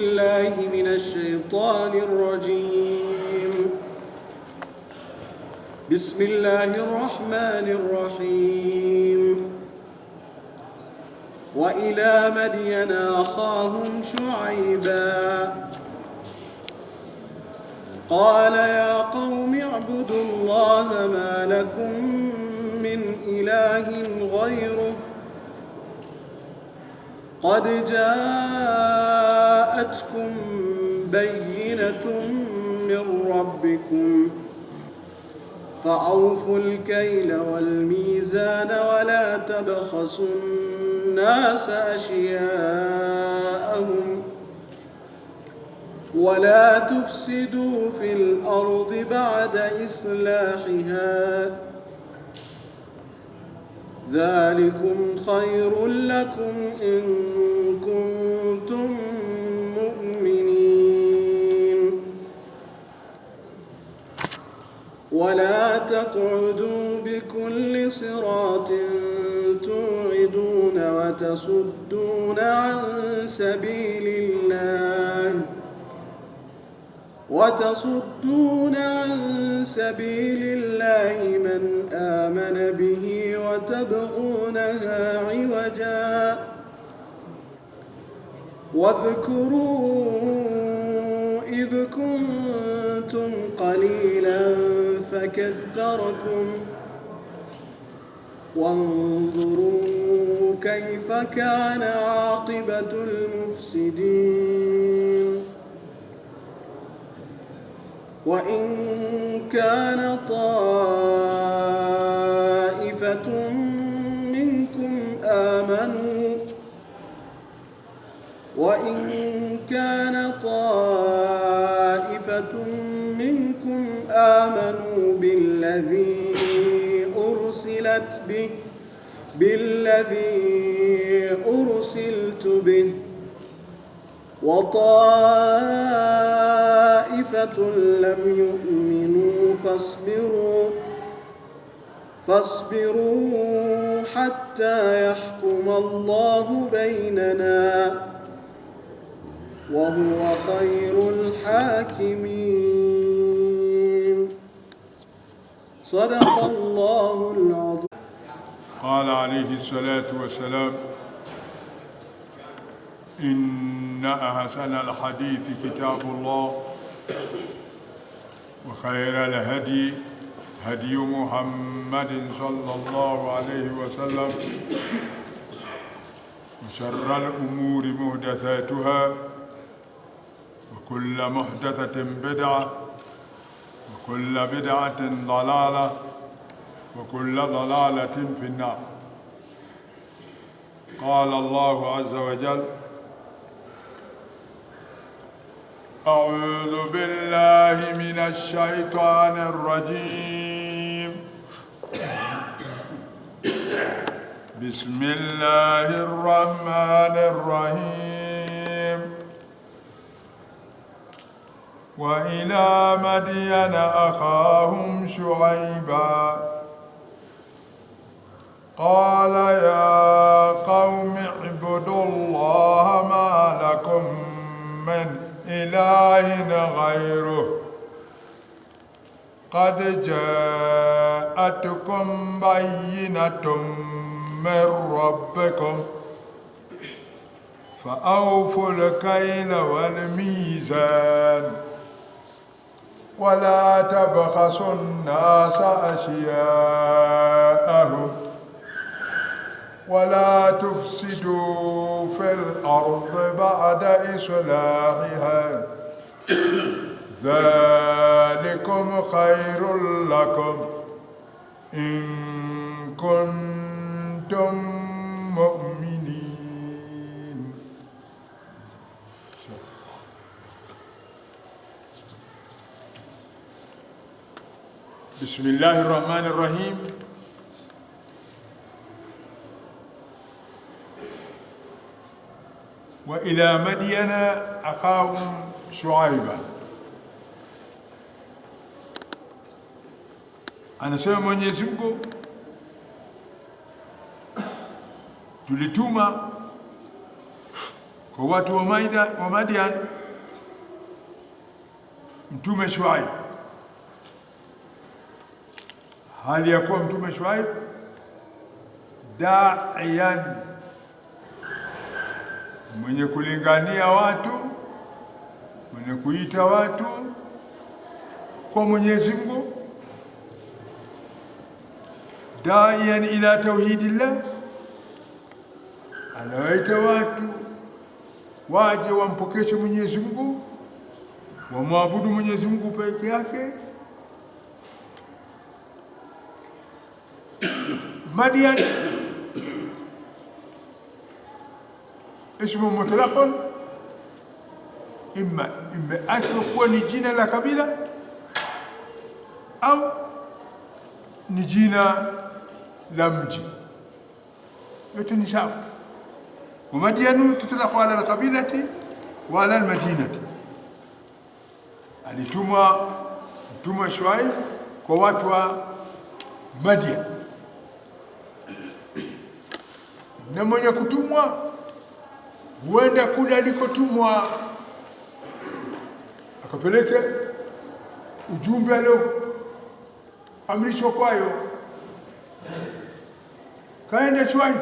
الله من الشيطان الرجيم. بسم الله الرحمن الرحيم. وإلى مدين أخاهم شعيبا قال يا قوم اعبدوا الله ما لكم من إله غيره قد جاءتكم بينة من ربكم فأوفوا الكيل والميزان ولا تبخسوا الناس أشياءهم ولا تفسدوا في الأرض بعد إصلاحها ذلكم خير لكم إن كنتم مؤمنين ولا تقعدوا بكل صراط توعدون وتصدون عن سبيل الله من آمن به وتبغونها عوجا واذكروا إذ كنتم قليلا فكثركم وانظروا كيف كان عاقبة المفسدين وإن كان طائفة منكم آمنوا بالذي أرسلت به وطائفة لم يؤمنوا فاصبروا حتى يحكم الله بيننا وهو خير الحاكمين. صدق الله العظيم. قال عليه الصلاة والسلام: إن أحسن الحديث كتاب الله وخير الهدي هدي محمد صلى الله عليه وسلم وشر الأمور محدثاتها وكل محدثة بدعة وكل بدعة ضلالة وكل ضلالة في النار. قال الله عز وجل: أعوذ بالله من الشيطان الرجيم. بسم الله الرحمن الرحيم. وإلى مدين أخاهم شعيبا قال يا قوم اعبدوا الله ما لكم من إله غيره قد جاءتكم بينة من ربكم فأوفوا الكيل والميزان ولا تبخسوا الناس أشياءهم ولا تفسدوا في الأرض بعد إصلاحها ذلكم خير لكم إن كنتم مؤمنين. بسم الله الرحمن الرحيم. وإلى مدين أخاهم شعيبا. Anasema Mwenyezi Mungu, tulituma kwa watu wa Madian, Mtume Shuaib, hali ya kuwa Mtume Shuaib da'iyan, mwenye kulingania watu, mwenye kuita watu kwa Mwenyezi Mungu, da'iyan ila tauhidillah, anawaita watu waje wampokeshe Mwenyezi Mungu, wamwabudu Mwenyezi Mungu peke yake. Madian ismu mutlaqun, imma kuwa ni jina la kabila au ni jina la mji, yote ni sawa. ومدين تطلق على القبيلة وعلى المدينة. alitumwa Mtume Shuaib kwa watu wa Madian, na mwenye kutumwa huenda kule alikotumwa akapeleke ujumbe alio amrishwa kwayo. Kaenda Shuaib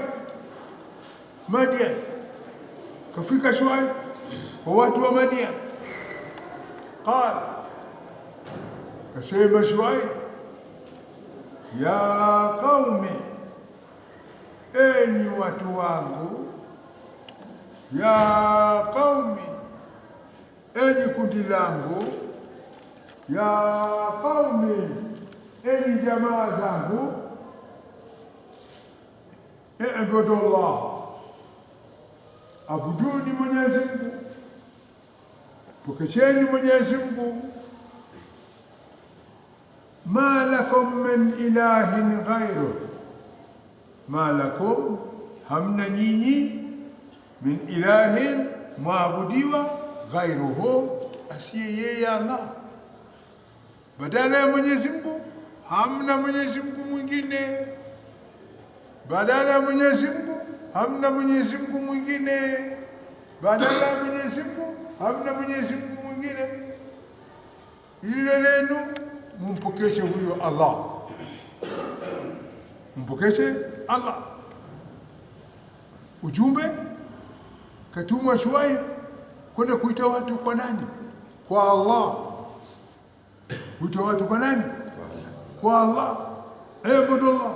Madian, kafika Shuaib kwa watu wa Madian, kasema Shuaib, ya qaumi, enyi watu wangu, ya qaumi, enyi kundi langu, ya qaumi, enyi jamaa zangu, i'budullah, abuduni Mwenyezi Mungu, pokesheni Mwenyezi Mungu, ma lakum min ilahin ghayruh, ma lakum, hamna nyinyi, min ilahin, maabudiwa, ghayruhu, asiye yeye Allah, badala ya Mwenyezi Mungu hamna Mwenyezi Mungu mwingine, badala ya Mwenyezi Mungu hamna Mwenyezi Mungu mwingine, badala ya Mwenyezi Mungu hamna Mwenyezi Mungu mwingine. Ile lenu mumpokeshe huyo Allah, mumpokeshe Allah. Ujumbe katumwa Shuaib kwenda kuita watu kwa nani? Kwa Allah. Kuita watu kwa nani? Kwa Allah. Ibudullah.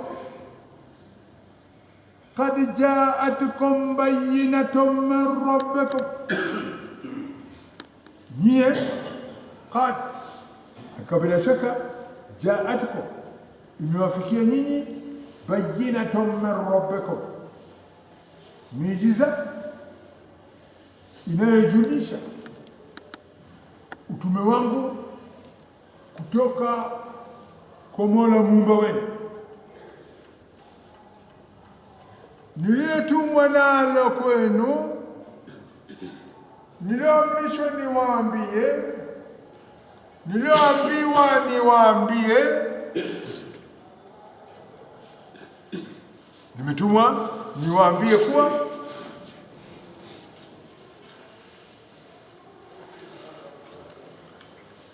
قد جاءتكم بينة من ربكم. نيه قد kabla shaka jaatkum, imewafikia nyinyi, bayyinatun min rabbikum, miujiza inayojulisha utume wangu kutoka kwa Mola Muumba wenu, niliyotumwa nalo kwenu, niliyoamrishwa niwaambie, niliyoambiwa niwaambie, nimetumwa niwaambie kuwa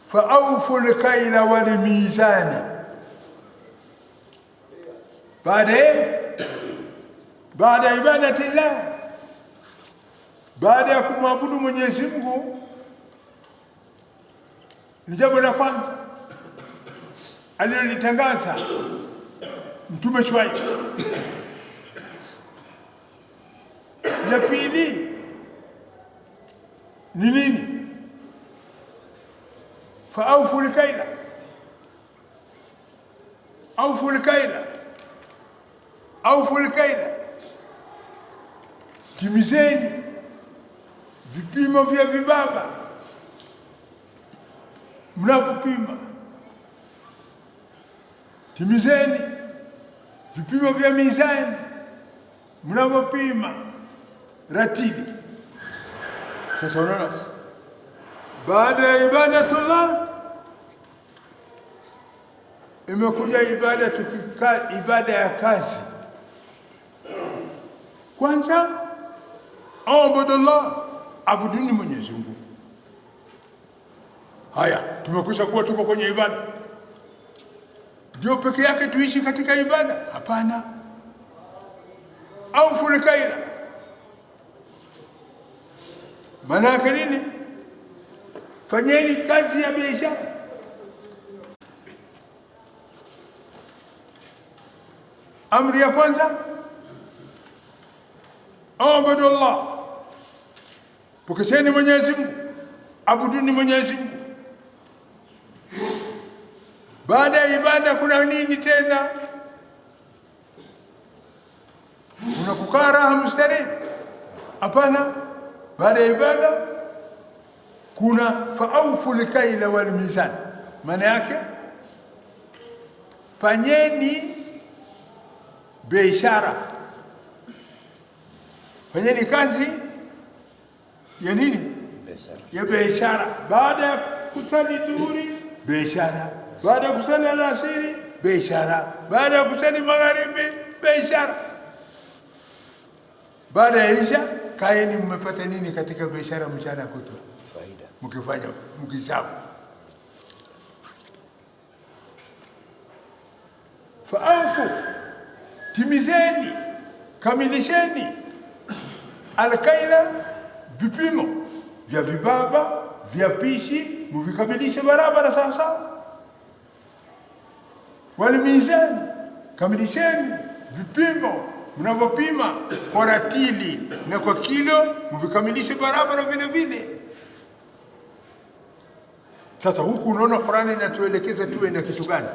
faawfu lkaila walmizani. Baada ya ibadati llah, baada ya kumwabudu Mwenyezi Mungu, ni jambo la kwanza alilolitangaza Mtume Shuaib. La pili ni nini? Faawfu lkaila, awfu lkaila, awfu lkaila, timizeni vipimo vya vibaba mnapopima, timizeni vipimo vya mizani mnapopima ratili. Sasa unaona, baada ya ibadatullah imekuja ibada ya kazi. Kwanza abudullah, abuduni Mwenyezi Mungu. Haya, tumekwisha kuwa tuko kwenye ibada, ndio peke yake tuishi katika ibada? Hapana. Au fulikaila, maana yake nini? Fanyeni kazi ya biashara. Amri ya kwanza, abudu Allah, pokesheni Mwenyezi Mungu, abuduni Mwenyezi Mungu. Baada ya ibada kuna nini tena? Kuna kukaa raha mstarehe? Hapana. Baada ya ibada kuna fa'aufu likaila wal mizan, maana yake fanyeni biashara, fanyeni kazi ya nini? Ya biashara. Baada ya kusali dhuhuri, biashara. Baada ya kusali alasiri, biashara. Baada ya kusali magharibi, biashara. Baada ya isha, kaeni mmepata nini katika biashara mchana kutwa? Faida. Mkifanya mkisabu. Fa'anfu, timizeni, kamilisheni alkaila, vipimo vya vibaba vya pishi, muvikamilishe barabara sawa sawa. Wal mizani, kamilisheni vipimo mnavyopima kwa ratili na kwa kilo, muvikamilishe barabara vile vile. Sasa huku unaona Qur'ani inatuelekeza tuwe na kitu gani?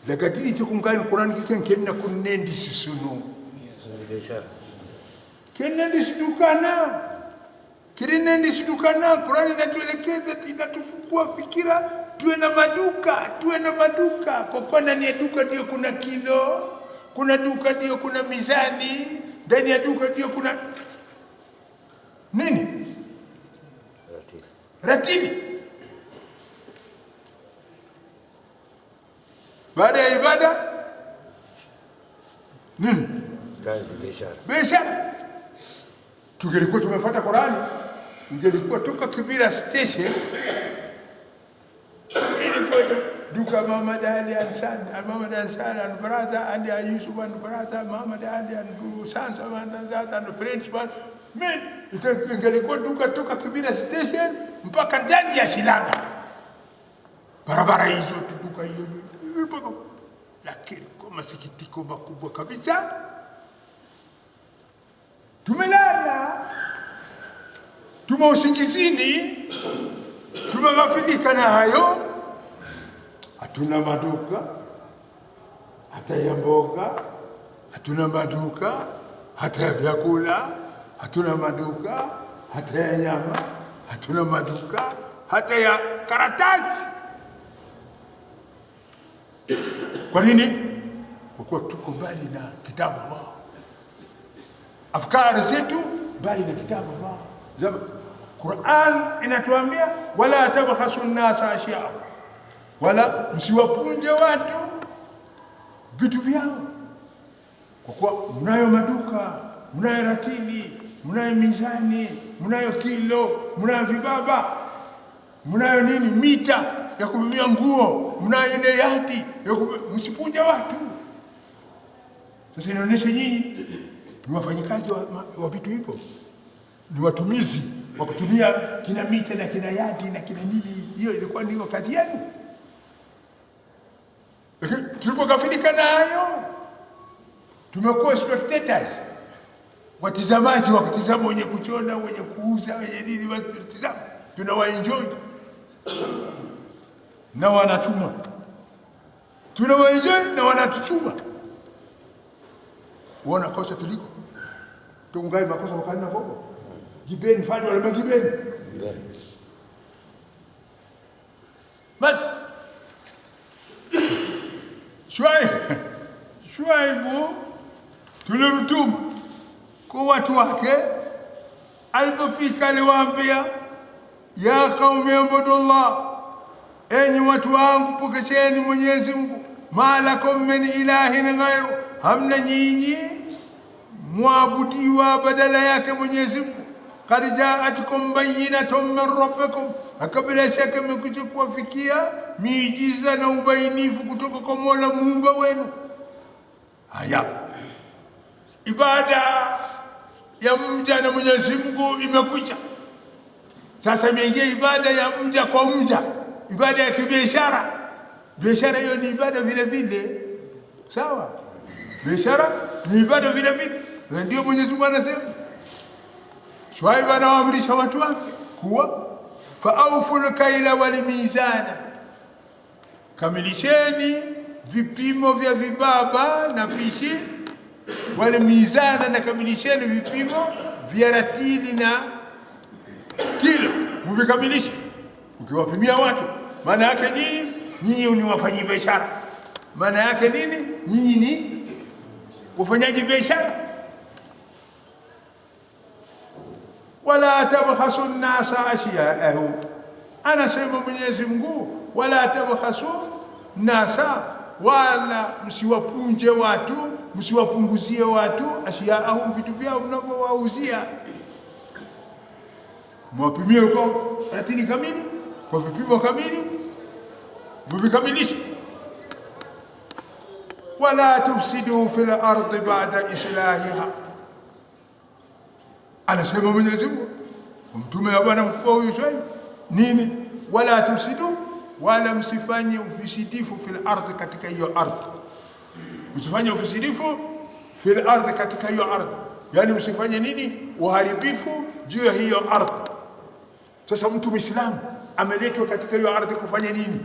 Lakini tukungani Qur'ani kikenkenna kunnendi sisuno kennendi sidukana kirinnendi sidukana. Qur'ani inatuelekeza, inatufungua fikira, tuwe na maduka. Kwa ndani ya duka ndio kuna kilo, kuna duka ndio kuna mizani, ndani ya duka ndio kuna nini? Ratili. Baada ya ibada nini? Kazi, biashara. Tungelikuwa tumefuata Qur'ani, tungelikuwa toka Kibira station duka Muhammad Ali Ansari, Muhammad Ansari and brother Ali Yusuf and brother Muhammad Ali and Guru Sansa and Frenchman. Men, ingelikuwa duka toka Kibira station mpaka ndani ya Shilaga. Barabara hizo duka hiyo. Lakini kwa masikitiko makubwa kabisa, tumelala, tumeusingizini, tumeghafilika na hayo. Hatuna maduka hata ya mboga, hatuna maduka hata ya vyakula, hatuna maduka hata ya nyama, hatuna maduka hata ya karatasi. Kwa nini? Kwa kuwa tuko mbali na kitabu Allah, afkari zetu mbali na kitabu Allah. Qur'an inatuambia wala tabkhasu an-nasa ashya'a, wala msiwapunje watu vitu vyao. Kwa kuwa mnayo maduka, mnayo ratili, mnayo mizani, mnayo kilo, mnayo vibaba, mnayo nini, mita ya kupimia nguo, mnayo ile yadi ya msipunje watu. Sasa inaonyesha nyinyi ni wafanyikazi wa vitu hivyo, ni watumizi wa kutumia kina mita na kina yadi na kina nini. Hiyo ilikuwa ndio kazi yenu. Lakini tulipogafilika na hayo, tumekuwa spectators, watizamaji wa kutizama, wenye kuchona, wenye kuuza, wenye nini, watizama, tunawaenjoy na wanatuma, tunawaenjoy na wanatuchuma. Wana kosa tuliko tungai makosa wakati na fogo jibeni fado wala magibeni basi. Shuaibu tulimtuma kwa watu wake, alipofika aliwaambia, ya qaumi ibudullah, enyi watu wangu pokesheni Mwenyezi Mungu, ma lakum min ilahin ghairu, hamna nyinyi mwabudiwa badala yake Mwenyezi Mungu. Qad jaatkum bayyinatun min rabbikum, bila shaka imekuja kuwafikia miujiza na ubainifu kutoka kwa Mola Muumba wenu. Haya, ibada ya mja na Mwenyezi Mungu imekuja sasa, imeingia ibada ya mja kwa mja, ibada ya kibiashara. Biashara hiyo ni ibada vile vile, sawa? Biashara ni ibada vile vile. Ndio Mwenyezi Mungu anasema, Shuaib anawaamrisha watu wake kuwa faawful kaila wal mizana, kamilisheni vipimo vya vibaba na pishi, wal mizana, na kamilisheni vipimo vya ratili na kilo, mvikamilishe. Ukiwapimia watu, maana yake nini? Nyinyi ni wafanyi biashara. Maana yake nini? Nyinyi ni wafanyaji biashara. Wala tabkhasu an-nasa ashya'ahum, anasema Mwenyezi Mungu, wala tabkhasu nasa, wala msiwapunje watu, msiwapunguzie watu ashya'ahum, vitu vyao mnavyowauzia. Mwapimie kwa ratili kamili, kwa vipimo kamili, mvikamilishe. Wala tufsidu fil ardi ba'da islahiha, anasema Mwenyezi Mungu mtume wa Bwana mkubwa huyu Shuaib nini? Wala tufsidu, wala msifanye ufisidifu fil ardi, katika hiyo ardhi. Msifanye ufisidifu fil ardi, katika hiyo ardhi, yani msifanye nini? Uharibifu juu ya hiyo ardhi. Sasa mtu Muislamu ameletwa katika hiyo ardhi kufanya nini?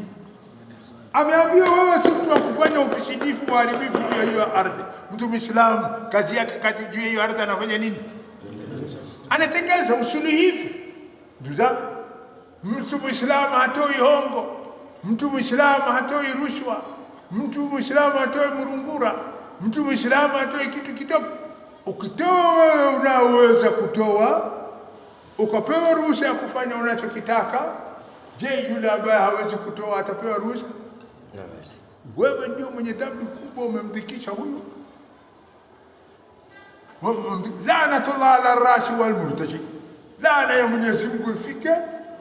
Ameambiwa wewe si mtu wa kufanya ufisidifu, uharibifu juu ya hiyo ardhi. Mtu Muislamu kazi yake kati juu ya hiyo ardhi anafanya nini? Anatengeza usuluhifu. Ndio mtu Muislamu hatoi hongo, mtu Muislamu hatoi rushwa, mtu Muislamu hatoi murungura, mtu Muislamu hatoi kitu kidogo. Ukitoa wewe unaweza kutoa, ukapewa ruhusa ya kufanya unachokitaka. Je, yule ambaye hawezi kutoa atapewa ruhusa? Wewe ndio mwenye dhambi kubwa, umemdhikisha huyo. Laanatullah ala rashi wal murtashi, laana ya Mwenyezi Mungu ifike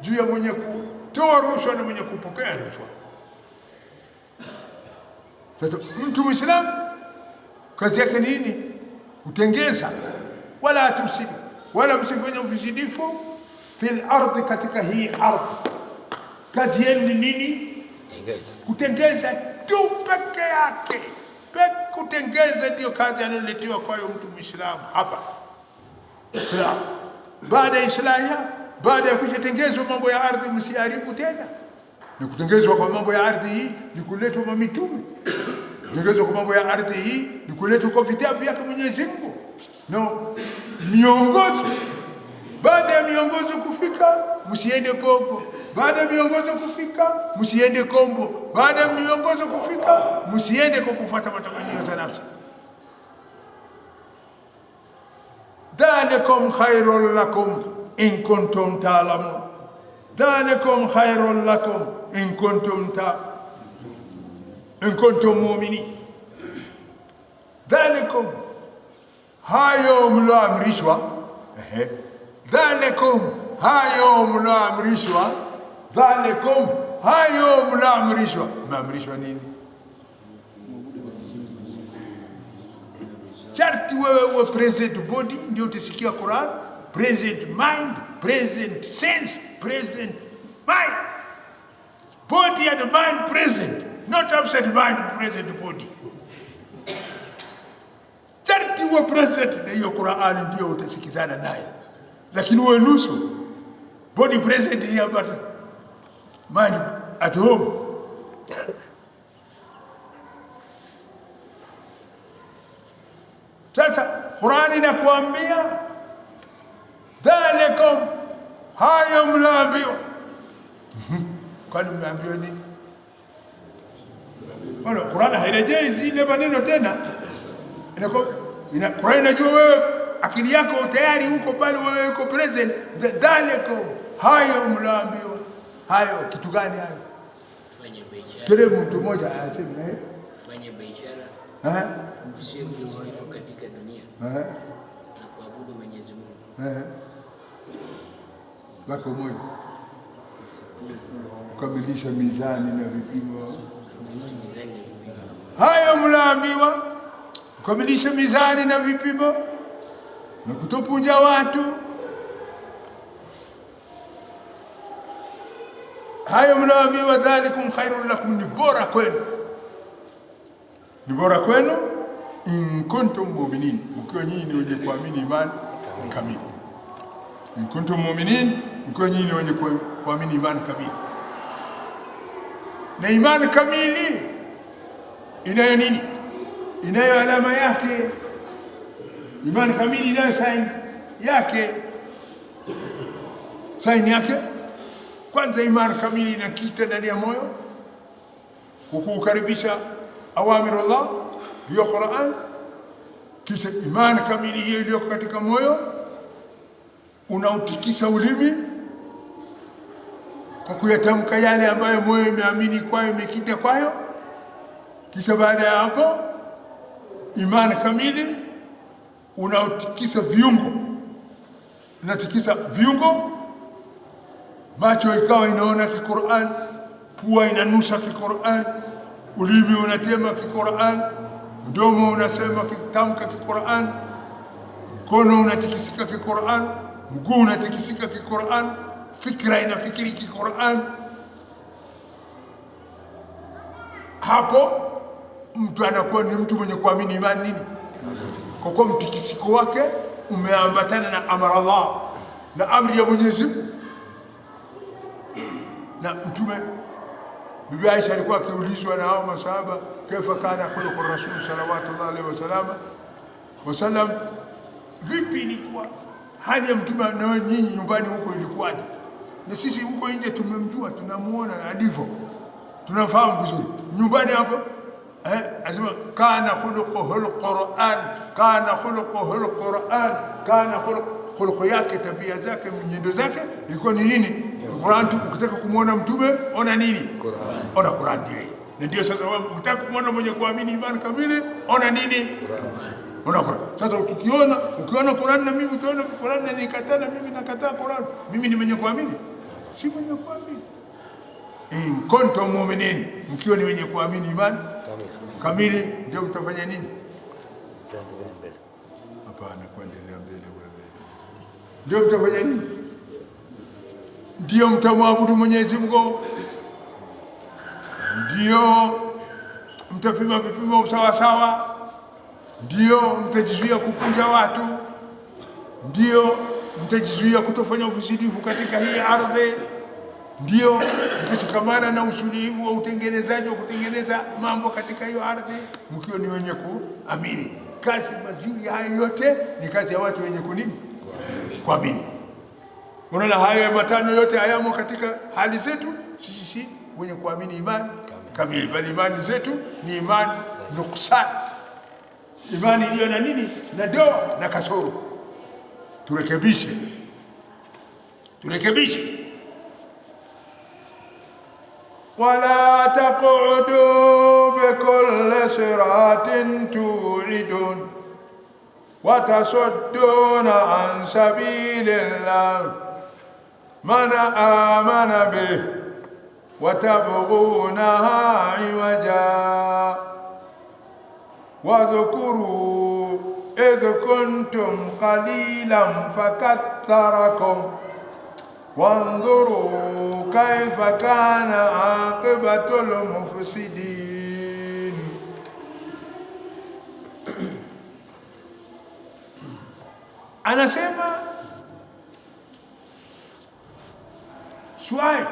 juu ya mwenye kutoa rushwa na mwenye kupokea rushwa. Sasa mtu Muislamu kazi yake nini? Kutengeza. Wala tufsidu, wala msifanye ufisidifu fil ardi, katika hii ardhi. Kazi yenu ni nini? Kutengeza tu peke yake. Kutengeza ndio kazi analetewa kwa mtu Muislamu hapa. Baada ya islaha, baada ya kushatengezwa mambo ya ardhi, msiharibu tena. Ni kutengezwa kwa mambo ya ardhi hii ni kuletwa kwa mitume. Kutengezwa kwa mambo ya ardhi hii ni kuletwa kwa vitabu vyake Mwenyezi Mungu. No, miongozo. Baada ya miongozo kufika, msiende Pogo. Baada ya miongozo kufika, msiende Kombo. Baada ya miongozo kufika, msiende kwa kufuata matamanio ya nafsi. Dhalikum khairul lakum in kuntum ta'lamun. Dhalikum khairul lakum in kuntum mu'minin. Dhalikum, hayo mloamrishwa. Dhalikum, hayo mloamrishwa. Dhalikum, hayo mloamrishwa. Maamrishwa nini? Sharti wewe uwe present body ndio utasikia Qur'an. Present mind, present sense, present mind. Body and mind present, not absent mind, present body. Sharti uwe present na hiyo Qur'an ndio utasikizana naye. Lakini uwe nusu, body present here but mind at home. Sasa Qur'ani inakuambia dhalikum, hayo mlaambiwa. Kwani mlaambiwa nini? Bwana Qur'ani hairejei zile maneno tena. Qur'ani inajua wewe, akili yako tayari huko pale, wewe uko present. Dhalikum, hayo mlaambiwa. Hayo kitu gani hayo? Fanya biashara. Kile mtu mmoja anasema fanya biashara. Sio katika dunia. kumwabudu Mwenyezi Mungu. Lako moja kukamilisha mizani na vipimo. Hayo mnaambiwa kukamilisha mizani na vipimo na kutopunja watu. Hayo mnaambiwa dhalikum khairun lakum, ni bora kwenu, ni bora kwenu in kuntum mu'minin, mkiwa nyinyi ni wenye kuamini imani kamili. In kuntum mu'minin, mkiwa nyinyi ni wenye kuamini imani kamili. Na imani kamili inayo nini? Inayo alama yake. Imani kamili inayo sign yake. Sign yake, kwanza imani kamili inakita ndani ya moyo kukukaribisha awamirullah, hiyo Qur'an. Kisha imani kamili hiyo iliyo katika moyo unautikisa ulimi kwa kuyatamka yale ambayo moyo imeamini kwayo, imekita kwayo. Kisha baada ya hapo imani kamili unautikisa viungo, unatikisa viungo, macho ikawa inaona ki-Qur'an, pua inanusa ki-Qur'an, ulimi unatema ki-Qur'an, mdomo unasema kitamka ki-Qur'an, mkono unatikisika ki-Qur'an, mguu unatikisika ki-Qur'an, fikra inafikiri ki-Qur'an. Hapo mtu anakuwa ni mtu mwenye kuamini imani nini? Kwa kuwa mtikisiko wake umeambatana na amara Allah, na amri ya Mwenyezi Mungu. Na Mtume Bibi Aisha alikuwa akiulizwa na hao masahaba, kaifa kana khuluqur rasul sallallahu alaihi wasallam, vipi ilikuwa hali ya Mtume na nyinyi nyumbani huko ilikuwaje? Na sisi huko nje tumemjua, tunamuona alivyo, tunafahamu vizuri. Nyumbani hapo asema kana khuluquhul Qur'an, kana khuluquhul Qur'an, kana khuluqu yake, tabia zake, mwenendo zake ilikuwa ni nini? Qur'an. Ukitaka kumuona Mtume ona nini? Qur'an. Ona Qur'an ndio. Na ndio sasa wewe ukitaka kumuona mwenye kuamini imani kamili ona nini? Qur'an. Ona Qur'an. Sasa ukiona Qur'an na mimi utaona Qur'an na nikataa na mimi nakataa Qur'an, mimi ni mwenye kuamini? Si mwenye kuamini. In kuntum mu'minin, mkiwa ni wenye kuamini imani kamili, ndio mtafanya nini? Hapana, kuendelea mbele wewe. Ndio mtafanya nini? Ndio mtamwabudu Mwenyezi Mungu, ndio mtapima vipimo sawa sawa, ndio mtajizuia kupunja watu, ndio mtajizuia kutofanya ufisidifu katika hii ardhi, ndio mtashikamana na usulivu wa utengenezaji wa kutengeneza mambo katika hiyo ardhi, mkiwa ni wenye kuamini. Kazi mazuri haya yote ni kazi ya watu wenye kunini? Kuamini. Unaona hayo matano yote hayamo katika hali zetu sisi, si wenye kuamini imani kamili, bali imani zetu ni imani nuksan, imani iliyo na nini? Na doa na kasoro. Turekebishe. Wala taqudu bikulli siratin tu'idun wa tasudduna an sabilillah man amana bih wa tabghunaha iwaja wa dhkuru idh kuntum qalilan fakaththarakum wanzuru kaifa kana aqibatul mufsidin. Anasema Shuaib,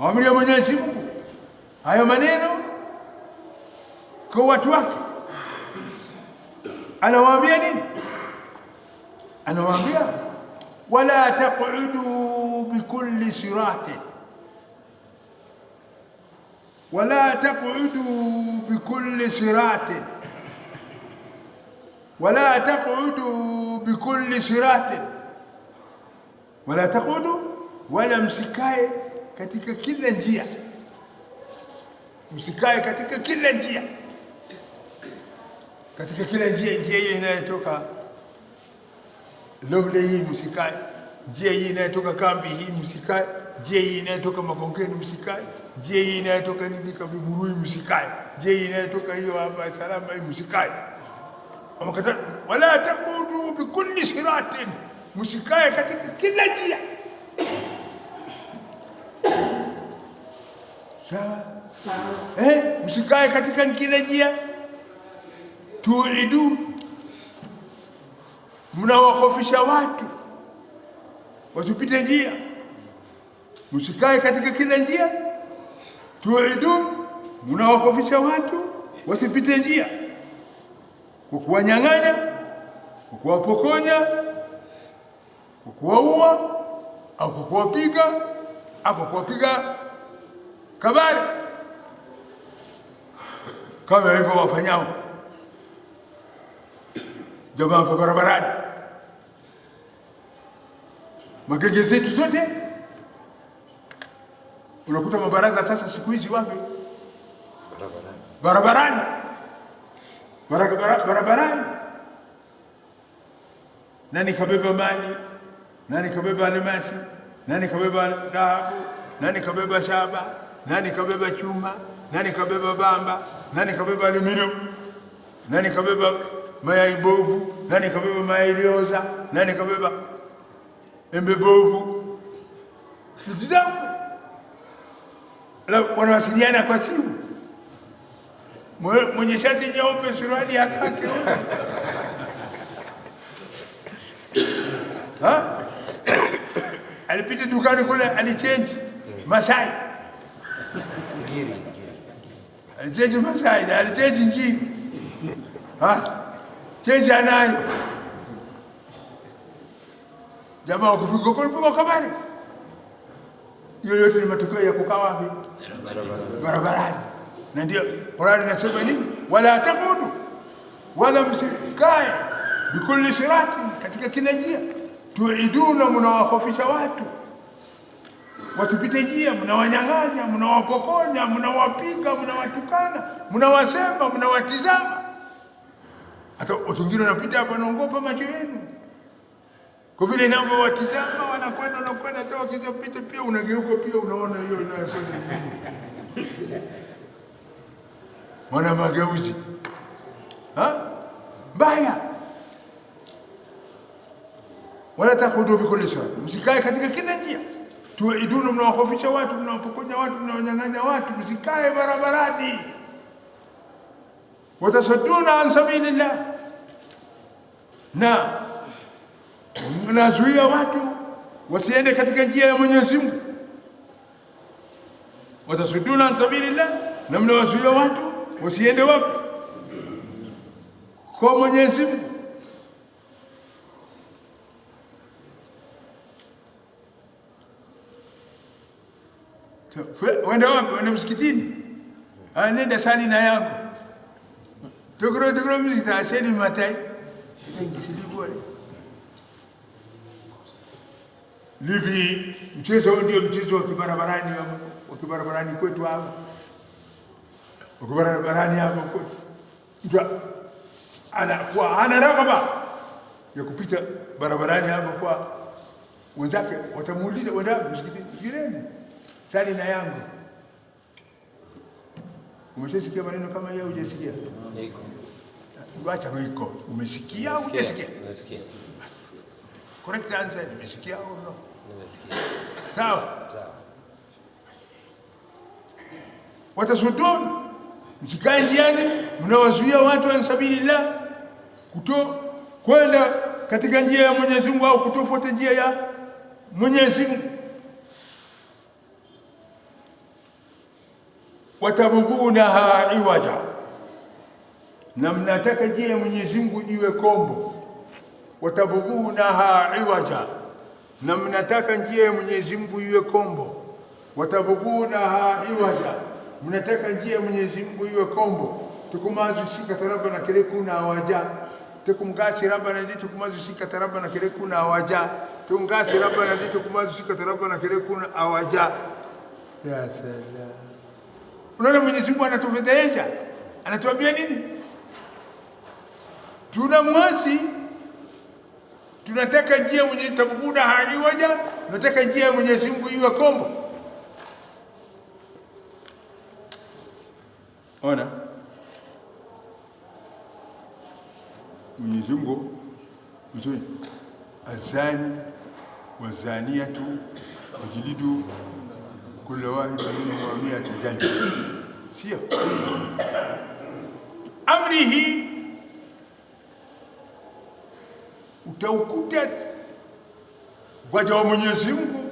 amri ya Mwenyezi Mungu, hayo maneno kwa watu wake. Anawaambia nini? Anawaambia wala taqudu bikulli siratin, wala taqudu bikulli siratin, wala taqudu bikulli siratin, wala taqudu, wala msikae katika kila njia, msikae katika kila njia. katika kila njia hii inayotoka Lomle hii msikae, njia hii inayotoka kambi hii msikae, njia hii inayotoka Makongeni msikae, njia hii inayotoka Nidika Biburui msikae, njia hii inayotoka hiyo hapa Salama hii msikae. Amakata wala taqudu bikulli siratin, msikae katika kila njia. Sawa? Msikae katika kila njia. Tuidu, mnawahofisha watu wasipite njia. Msikae katika kila njia. Tuidu, mnawahofisha watu wasipite njia, kwa kuwanyang'anya, kwa kuwapokonya, kwa kuwaua, au kwa kuwapiga, au kwa kuwapiga kabari kama hivyo wafanyao jamaa kwa barabarani. Magenge zetu zote unakuta mabaraza sasa siku hizi wapi? Barabarani. Barabarani. Nani kabeba mali? Nani kabeba almasi? Nani kabeba dhahabu? Nani kabeba shaba? Nani kabeba chuma? Nani kabeba bamba? Nani kabeba aluminium? Nani kabeba mayai bovu? Nani kabeba mayai lioza? Nani kabeba embe bovu? Nitizamwe. Wanawasiliana kwa simu. Mwenye shati nyeupe suruali ya kaki. Alipita dukani kule, alichange Masai. Alichange Masai, alichange ngiri. Change anayo. Jamaa kupigwa kabari. Hiyo yote ni matokeo ya kukaa wapi? Barabarani. Na ndio Qur'ani inasema nini? Wala taqudu, wala msikae bikulli siratin, katika kila njia. Tuiduna, mnawahofisha watu wasipite njia, mnawanyang'anya, mnawapokonya, mnawapiga, mnawatukana, mnawasema, mnawatizama. Hata watu wengine wanapita hapa wanaogopa macho yenu, kwa vile inavyowatizama wanakwenda hata wakipita pia unageuka pia unaona hiyo inayokwenda. Mwana mageuzi mbaya. Wala taqudu bikulli sirat, msikae katika kila njia. Tuiduna, mnawahofisha watu, mnawapokonya watu, mnawanyang'anya watu, msikae barabarani. Watasadduna an sabilillah, na mnazuia watu wasiende katika njia ya Mwenyezi Mungu. Watasadduna an sabilillah, na mnawazuia watu wasiende wapi? Kwa Mwenyezi Mungu. Wende wapi? Wende msikitini. Nenda sali na yangu. Tukuro mziki aseni matai. Ngisilibuare. Lipi mchezo ndio mchezo wa kibarabarani kwetu hapa. Barabarani hapa kwetu. Mtu ana ragaba ya kupita barabarani hapa kwa wenzake, watamuuliza wenda msikitini, jirani sali na yangu. Umeshasikia maneno kama yeye? Hujasikia? Niko. Wacha wiko. Umesikia au hujasikia? Nimesikia. Correct answer, nimesikia au no? Nimesikia. Sawa? Sawa. Watasudun, msikae njiani, mnawazuia watu an sabilillah, kwenda katika njia ya Mwenyezi Mungu au kutofuata njia ya Mwenyezi Mungu. Watabghunaha iwaja, na mnataka njia ya Mwenyezi Mungu iwe kombo. Watabghunaha iwaja, na mnataka njia ya Mwenyezi Mungu iwe kombo. Watabghunaha iwaja, mnataka njia ya Mwenyezi Mungu iwe kombo. Tukumazu sika taraba na kile kuna awaja. Tukumgasi raba na dito kumazu sika taraba na kile kuna awaja. Tumgasi raba na dito kumazu sika taraba na kile kuna awaja. Ya salam. Unaona Mwenyezi Mungu anatufedhesha. Anatuambia nini? tuna mwasi, tunataka njia Mwenyezi tabghuna haiwaja, tunataka njia ya Mwenyezi Mungu iwe kombo. Ona Mwenyezi Mungu mzuri, azani wazaniyatu wajlidu kulla wahid minhum 100 jalda, sio amri hii. Utaukuta waja wa Mwenyezi Mungu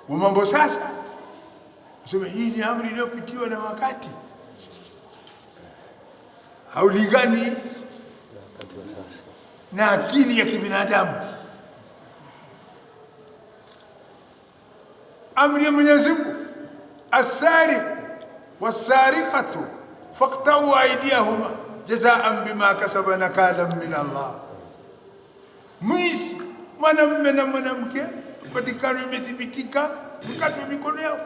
wa mambo sasa useme hii ni amri iliyopitiwa na wakati, haulingani na akili ya kibinadamu. Amri ya Mwenyezi Mungu, as-sariq was-sariqatu faqta'u aydiyahuma jazaan bima kasaba nakalan min Allah. Mwizi mwanamume na mwanamke patikana imethibitika, mkatwe mikono yao.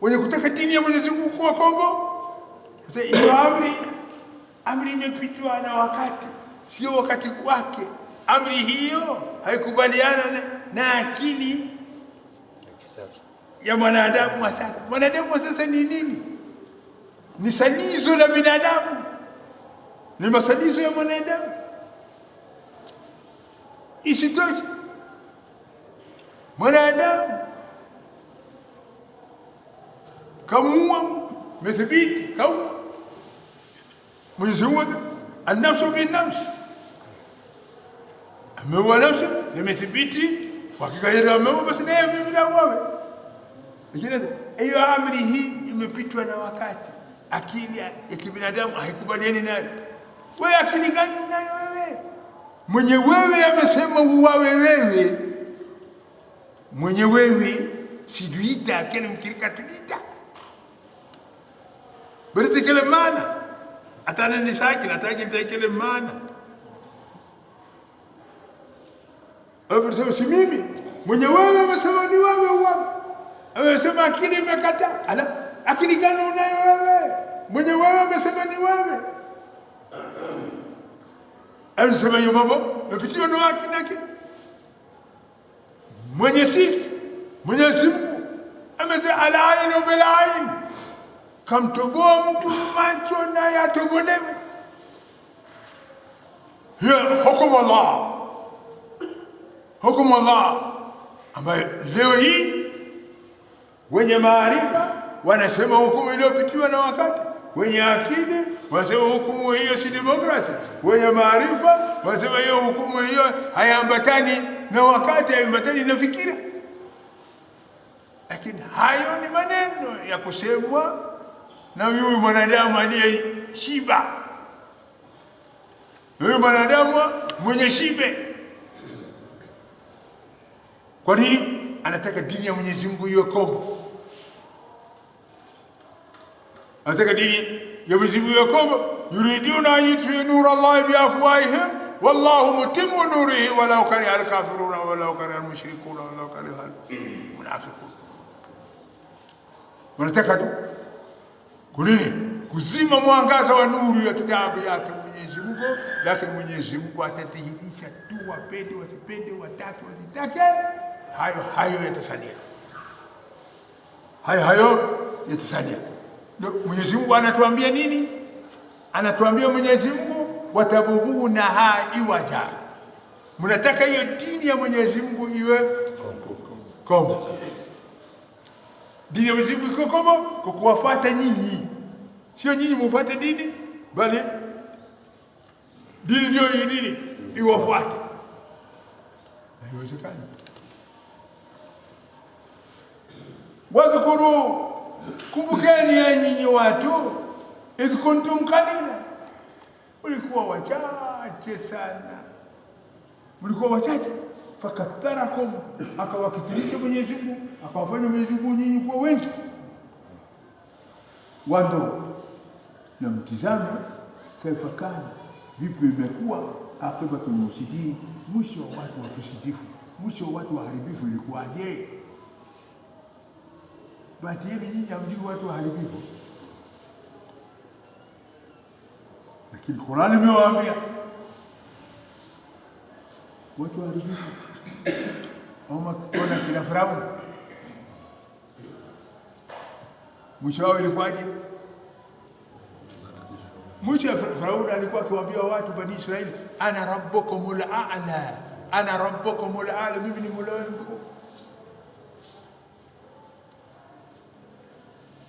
Wenye kutaka dini ya Mwenyezi Mungu kuwa kombo, hiyo amri imepitwa na wakati, sio wakati wake. Amri hiyo haikubaliana na akili ya mwanadamu wa sasa. Mwanadamu wa sasa ni nini? Ni salizo la binadamu, ni masalizo ya mwanadamu. Isitoshe mwanadamu kamuua, methibiti kaua. Mwenyezi Mungu an-nafsu bin-nafs, ameua nafsi, nimethibiti hakika yeye ameua, basi naye vile auawe. Lakini hiyo amri hii imepitwa na wakati, akili ya kibinadamu haikubaliani nayo. Wewe akili gani unayo wewe? Mwenye wewe amesema uwawe wewe, mwenye wewe siduita kile mkirika tulita bali kile maana atana ni saki nataki kile maana. Hapo si mimi, mwenye wewe amesema ni wewe uwawe, amesema akili imekata. Ala, akili gani unayo wewe? Mwenye wewe amesema ni wewe. Alisema hiyo mambo yapitiwa na watu nake. Mwenyezi Mungu amesema al-ainu bil-ain, kamtoboa mtu macho na yatobolewe. Hiyo hukumu Allah ambayo leo hii wenye maarifa wanasema hukumu iliyopitiwa na wakati, wenye akili wanasema hukumu hiyo si demokrasi, wenye maarifa wanasema hiyo hukumu hiyo haiambatani na wakati, haiambatani na fikira. Lakini hayo ni maneno ya kusemwa na huyu mwanadamu aliyeshiba, huyu mwanadamu mwenye shibe. Kwa nini? Anataka dini ya Mwenyezi Mungu iwe kombo. Anataka dini ya Mwenyezi Mungu iwe kombo. Yuriduna an yutfi'u nura Allah bi afwahihim wallahu mutimmu nurihi walau kariha al-kafiruna walau kariha al-mushrikuna walau kariha al-munafiqun. Wanataka tu kunini? Kuzima mwangaza wa nuru ya kitabu yake Mwenyezi Mungu. Lakini Mwenyezi Mungu atadhihirisha tu, wapende wasipende, watake wasitake, hayo yatasalia, hayo yatasalia. Mwenyezi Mungu anatuambia nini? Anatuambia Mwenyezi Mungu watabughunaha iwaja, mnataka hiyo dini ya Mwenyezi Mungu iwe kombo. Dini ya Mwenyezi Mungu iko kombo kwa kuwafuata nyinyi, sio nyinyi mufuate dini, bali dini ndio hii dini iwafuate. Haiwezekani. Wadhkuru, kumbukeni ya nyinyi watu, idh kuntum qalila, ulikuwa wachache sana, mlikuwa wachache. Fakatharakum, akawakithirisha Mwenyezi Mungu, akawafanya Mwenyezi Mungu nyinyi kuwa wengi. Wando na mtizame kaifa kana, vipi imekuwa akibatul mufsidin, mwisho wa watu wafisidifu, mwisho wa watu waharibifu ilikuwaje? Bahati yenu nyinyi hamjui watu waharibifu. Qur'ani imewaambia watu waharibifu. Ona kina Firauni, mwisho wao ilikuwaje? Mwisho wa Firauni alikuwa akiwaambia watu Bani Israeli, ana rabbukumul a'la, ana rabbukumul a'la, mimi ni Mola wenu.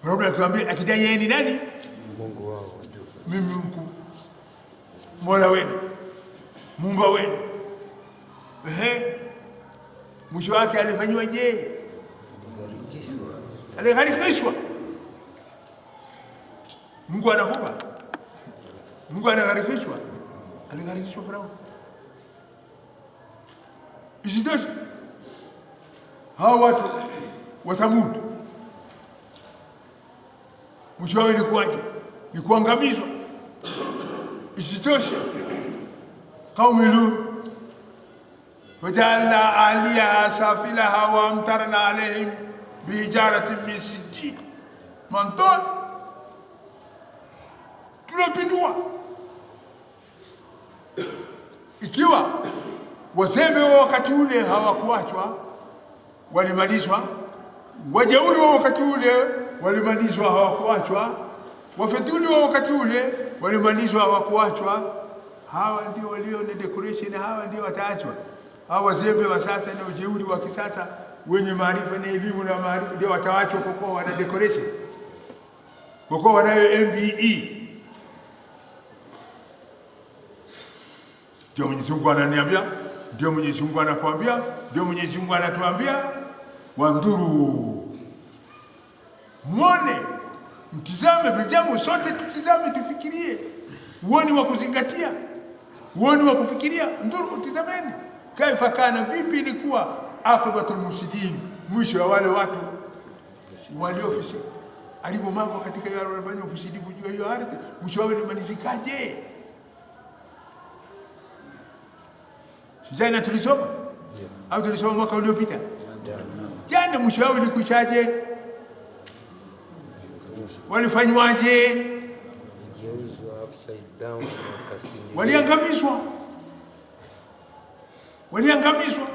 Firauni akiwaambia, akidai yeye ni nani? Mungu wao. Mimi mkuu, Mola wenu, Mungu wenu. Mwisho wake alifanywa je? Aligharikishwa. Mungu anakupa, Mungu anagharikishwa, aligharikishwa Firauni. Isitoshe hao watu wa Thamud mwisho wao ilikuwaje? Ni kuangamizwa. Isitoshe qaumi Lut وجعلنا عليها سافلها وامطرنا عليهم بحجارة من سجيل منضود. Tunapindua. Ikiwa wazembe wa wakati ule hawakuachwa, walimalizwa. Wajeuri wa wakati ule walimalizwa, hawakuachwa. Wafedhuli wa wakati ule walimalizwa, hawakuachwa. Hawa ndio walio na decoration, hawa ndio wataachwa. Hawa wazembe wa sasa na ujeuri wa kisasa wenye maarifa na elimu na maarifa ndio watawachwa kwa kuwa wana decoration, kwa kuwa wanayo MBE. Ndio Mwenyezi Mungu ananiambia, ndio Mwenyezi Mungu anakuambia, ndio Mwenyezi Mungu anatuambia, wanduru, muone, mtizame, bijamu sote tutizame, tufikirie, uoni wa kuzingatia, uoni wa kufikiria, nduru, utizameni. Kaifa kana, vipi ilikuwa akibatul mufsidin, mwisho wa wale watu waliofisi alipo mambo katika yale walifanya ufisidifu juu hiyo ardhi, mwisho wao ulimalizikaje? Jana tulisoma au tulisoma mwaka uliopita? Jana mwisho wao ulikuchaje? Walifanywaje? Waliangamizwa. Waliangamizwa.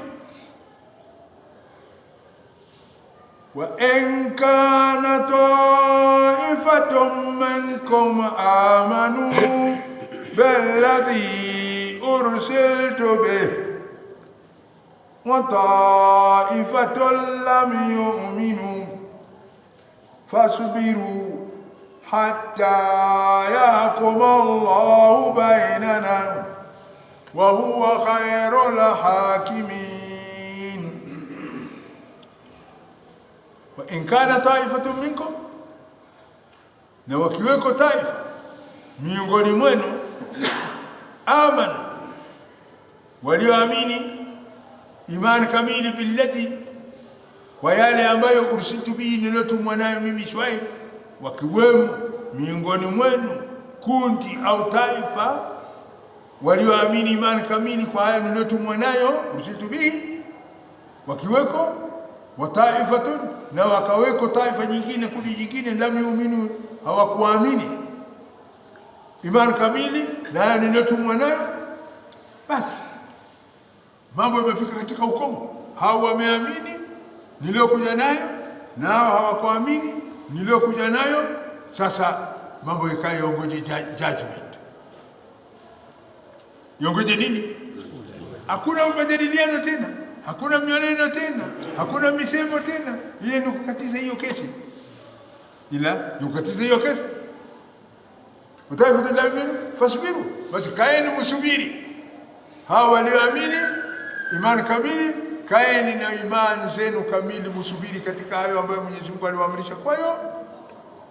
Wa in kana ta'ifatun minkum amanu billadhi ursiltu bihi wa ta'ifatun lam yu'minu fasbiru hatta yahkuma Allahu bainana wa huwa khairul hakimin. Wa in kana taifatun minkum, na wakiweko taifa miongoni mwenu, amanu, walioamini imani kamili, billati, kwa yale ambayo ursiltu bihi, nilotumwa nayo mimi Shuaib, wakiwemo miongoni mwenu kundi au taifa walioamini imani kamili kwa haya nilotumwa nayo ursiltu bihi, wakiweko wataifatun, na wakaweko taifa nyingine, kundi nyingine, lam yu'minu, hawakuamini imani kamili na haya nilotumwa nayo, basi mambo yamefika katika ukomo. Hao wameamini niliokuja nayo na hao hawakuamini niliokuja nayo. Sasa mambo ikaiongoje judgment. Yongoje nini? Hakuna majadiliano tena, hakuna mnyoreno tena, hakuna misemo tena. Ile ndio kukatiza hiyo kesi, ila kukatiza hiyo kesi. Utaifuta lamini fasbiru, basi kaeni msubiri. Hao walioamini imani kamili, kaeni na imani zenu kamili, msubiri katika hayo ambayo Mwenyezi Mungu aliwaamrisha kwayo,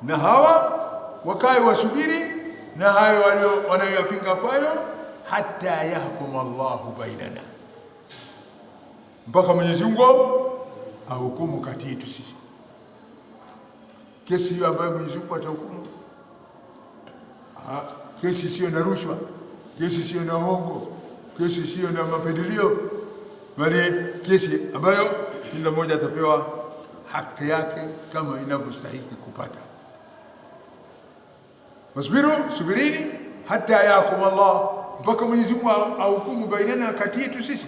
na hawa wakae wasubiri na hayo wanayopinga kwayo, hatta yahkum Allahu bainana, mpaka Mwenyezi Mungu ahukumu kati yetu sisi. Kesi hiyo ambayo Mwenyezi Mungu atahukumu, kesi sio na rushwa, kesi sio na hongo, kesi sio na mapendeleo, bali kesi ambayo kila mmoja atapewa haki yake kama inavyostahili kupata. Wasbiru, subirini, hatta yahkum Allah, mpaka Mwenyezi Mungu ahukumu bainana, kati yetu sisi.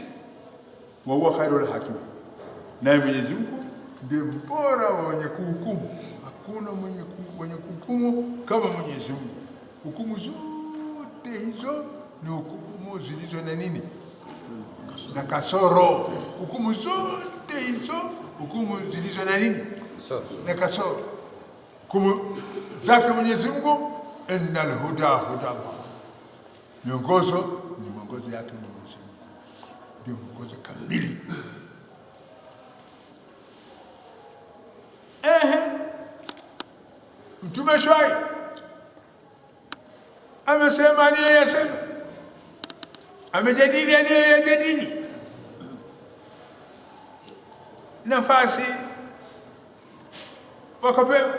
Wa huwa khairul hakim, naye Mwenyezi Mungu ndiye mbora wa wenye kuhukumu. Hakuna mwenye kuhukumu kama Mwenyezi Mungu. Hukumu zote hizo ni hukumu zilizo na nini? Na kasoro. Hukumu zote hizo hukumu zilizo na nini? Na kasoro. Hukumu zake Mwenyezi Mungu, innal huda huda Allah, miongozo ni miongozo yake Mwenyezi Mungu, ndio miongozo kamili. Mtume Shuaib amesema aliyoyasema, amejadili aliyoyajadili. Nafasi wakapewa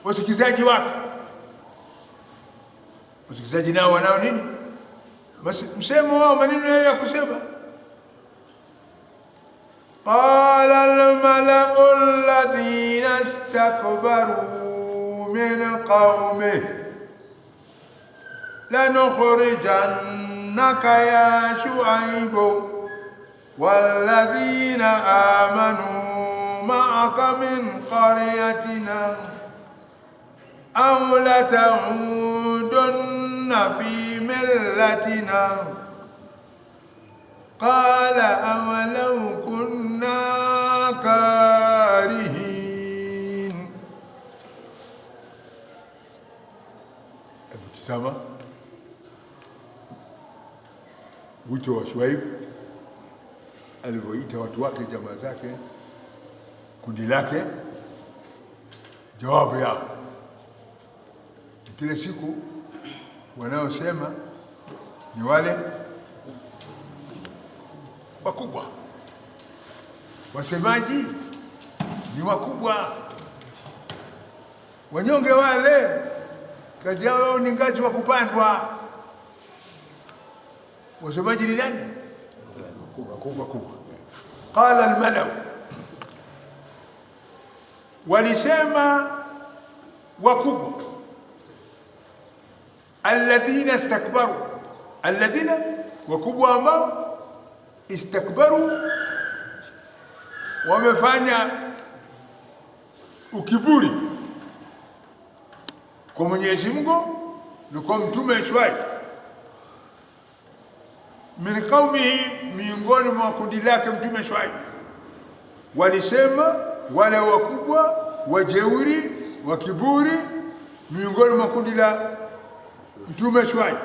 wasikilizaji wake. Wasikilizaji nao wanao nini? Msemo wao, maneno yao ya kusema. Qala al-mala'u alladhina istakbaru min qawmihi lanukhrijannaka ya Shu'aibu والذين آمنوا معك من قريتنا أو لتعودن في ملتنا قال أولو كنا كارهين. Tazama wito wa Shuaib alivyoita watu wake, jamaa zake, kundi lake. Jawabu yao kila siku wanaosema ni wale wakubwa, wasemaji ni wakubwa, wanyonge wale kazi yao ni ngazi wa kupandwa. Wasemaji ni nani? Wakubwa. Qala al-mala'u, walisema wakubwa, alladhina istakbaru, alladhina wakubwa ambao istakbaru wamefanya ukiburi kwa Mwenyezi Mungu na kwa Mtume Shuaib, min qaumihi, miongoni mwa kundi lake Mtume Shuaib. Walisema wale wakubwa wajeuri wa kiburi miongoni mwa kundi la Mtume Shuaib.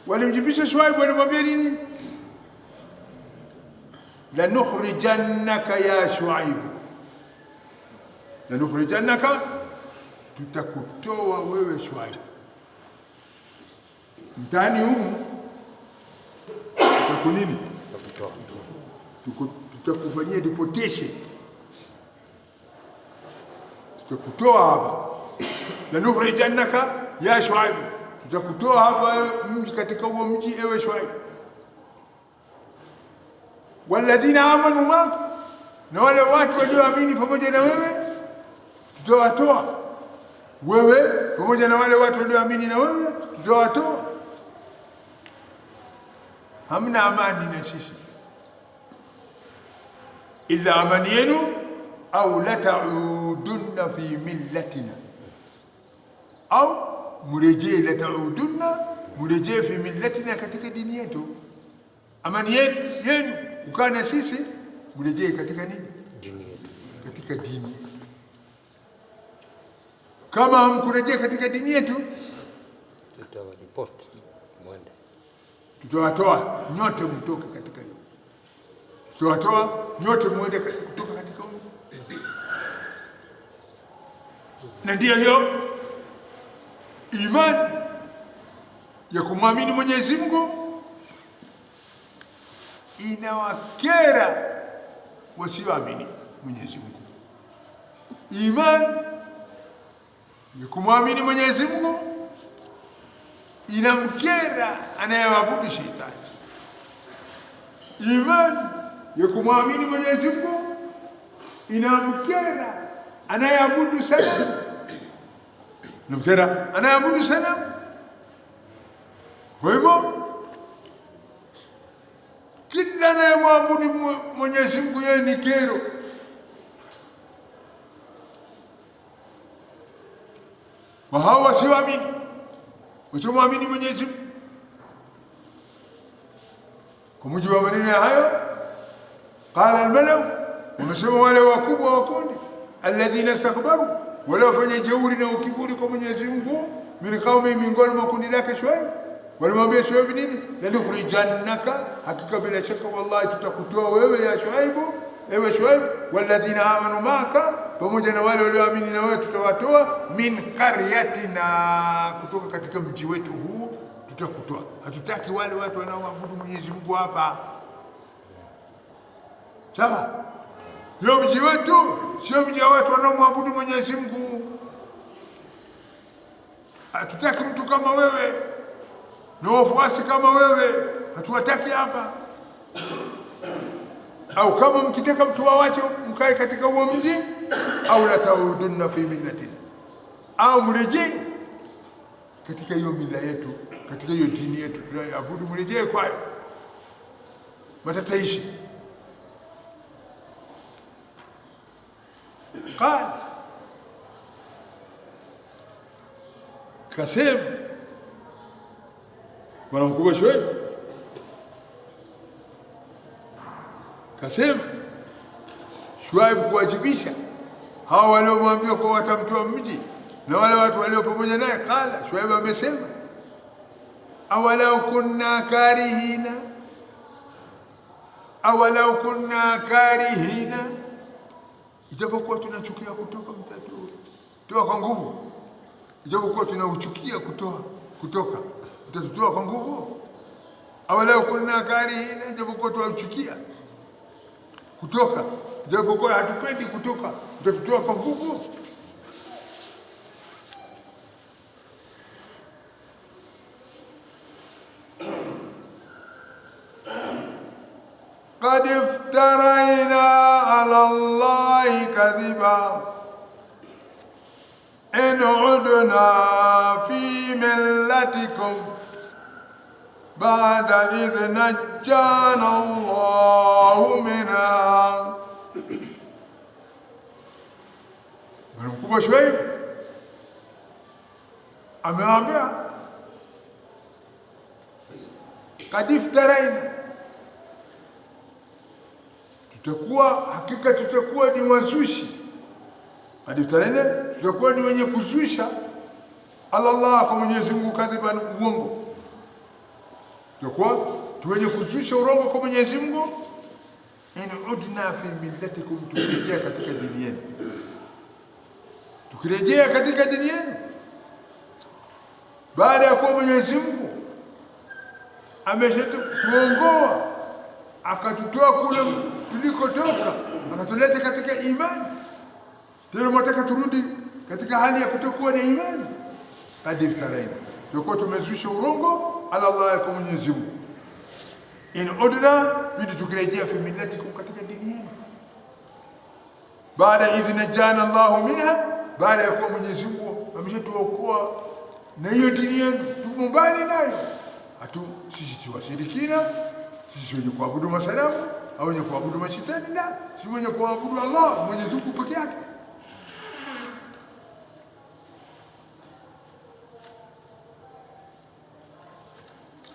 Walimjibisha Shuaib, walimwambia nini? Lanukhrijannaka ya Shuaib, lanukhrijannaka, tutakutoa wewe Shuaib mtani humu. Nini? Tutakufanyia deportation, tutakutoa hapa. Lanukhrijannaka ya Shuaib, tutakutoa hapa mji, katika huo mji ewe Shuaib. Walladhina amanu ma'ak, na wale watu walioamini pamoja na wewe tutawatoa wewe pamoja na wale watu walioamini na wewe tutawatoa. Hamna amani na sisi illa amani yenu, au lataudunna fi millatina, au murejee, lataudunna, murejee fi millatina, katika dini yetu. Amani yenu kukaa na sisi, murejee katika nini? Dini yetu, katika dini yetu. Kama hamkurejea katika dini yetu, tutawadeport, mwende, tutawatoa nyote mtoke katika hiyo, tutawatoa nyote mwende kutoka katika huko. Na ndiyo hiyo imani ya kumwamini Mwenyezi Mungu inawakera wasioamini Mwenyezi Mungu. Imani ya kumwamini Mwenyezi Mungu inamkera anayeabudu shetani. Imani ya kumwamini Mwenyezi Mungu inamkera anayeabudu sanamu. Namkera anaabudu sanamu. Kwa hivyo kila anayemwabudu Mwenyezi Mungu yeye ni kero. Wa hawa wasioamini, wasiomwamini Mwenyezi Mungu, kwa mujibu wa maneno ya hayo, qala almalau, wamesema wale wakubwa wa kundi, alladhina istakbaru, wale wafanya jeuri na ukiburi kwa Mwenyezi Mungu, min qaumi, miongoni mwa kundi lake Shuaib. Walimwambia Shuaib nini? Lanukhrijannaka, hakika bila shaka wallahi tutakutoa wewe ya Shuaibu, ewe Shuaib, walladhina amanu maka, pamoja na wale walioamini na wewe tutawatoa, min qaryatina, kutoka katika mji wetu huu tutakutoa. Hatutaki wale watu wanaoabudu Mwenyezi Mungu hapa. Sawa? Hiyo mji wetu sio mji wa watu wanaomwabudu Mwenyezi Mungu. Hatutaki mtu kama wewe na wafuasi kama wewe, hatuwataki hapa. Au kama mkitaka mtu wawache mkae katika huo mji, au la taudunna fi millatina, au mrejee katika hiyo mila yetu, katika hiyo dini yetu tunayoabudu, mrejee kwayo, matataishi. Qala, kasema bwana mkubwa Shuaib, kasema Shuaib kuwajibisha hawa waliomwambia kwa watamtoa mji na wale watu walio pamoja naye. Qala, Shuaib amesema, awalau kunna karihina, awalau kunna karihina, ijapokuwa tunachukia kutoka mtatoa kwa nguvu, ijapokuwa tunauchukia kutoka mtatoa kwa nguvu. Awalau kunna karihina, ijapokuwa tunauchukia kutoka, ijapokuwa hatupendi kutoka, mtatoa kwa nguvu. قد افترينا على الله كذبا إن عدنا في ملتكم بعد إذ نجانا الله منها. Mkubwa Shuaib amewaambia, qad iftaraina, hakika tutakuwa ni wazushi. Qad iftaraina, tutakuwa ni wenye kuzusha ala Allah, kwa Mwenyezi Mungu, kadhiban, uongo. Tutakuwa wenye kuzusha urongo kwa Mwenyezi Mungu. In udna fi millatikum, tukirejea katika dini yenu, tukirejea katika dini yenu baada ya kuwa Mwenyezi Mungu ameshatuongoa akatutoa kule tulikotoka akatuleta katika imani, tena mwataka turudi katika hali ya kutokuwa na imani. Qad iftaraina, tutakuwa tumezusha urongo ala Allah, kwa Mwenyezi Mungu. In udna, pindi tukirejea fi millatikum, katika dini yenu, baada idh najana Allahu minha, baada ya kuwa Mwenyezi Mungu ameshatuokoa na hiyo dini yenu, tumo mbali nayo. Sisi si washirikina, sisi wenye kuabudu masanamu au wenye kuabudu mashetani, la, sisi wenye kuabudu Allah Mwenyezi Mungu peke yake.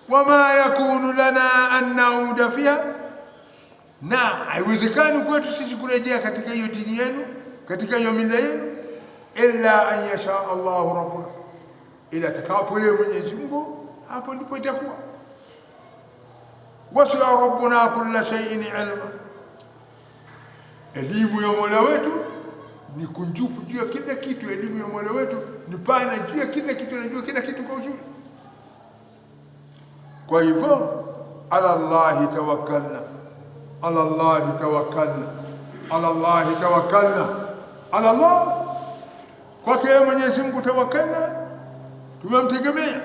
Wama yakunu lana an nauda fiha, na haiwezekani kwetu sisi kurejea katika hiyo dini yenu, katika hiyo mila yenu, illa an yasha Allahu rabbuna, ila atakapo yeye Mwenyezi Mungu, hapo ndipo itakuwa. Wasi'a rabbuna kulla shay'in ilma, elimu ya Mola wetu ni kunjufu juu ya kila kitu. Elimu ya Mola wetu ni pana juu ya kila kitu, anajua kila kitu kwa uzuri. Kwa hivyo, ala Allahi tawakkalna, ala Allahi tawakkalna, ala Allahi tawakkalna, ala Allah, kwake yeye Mwenyezi Mungu tawakkalna, tumemtegemea.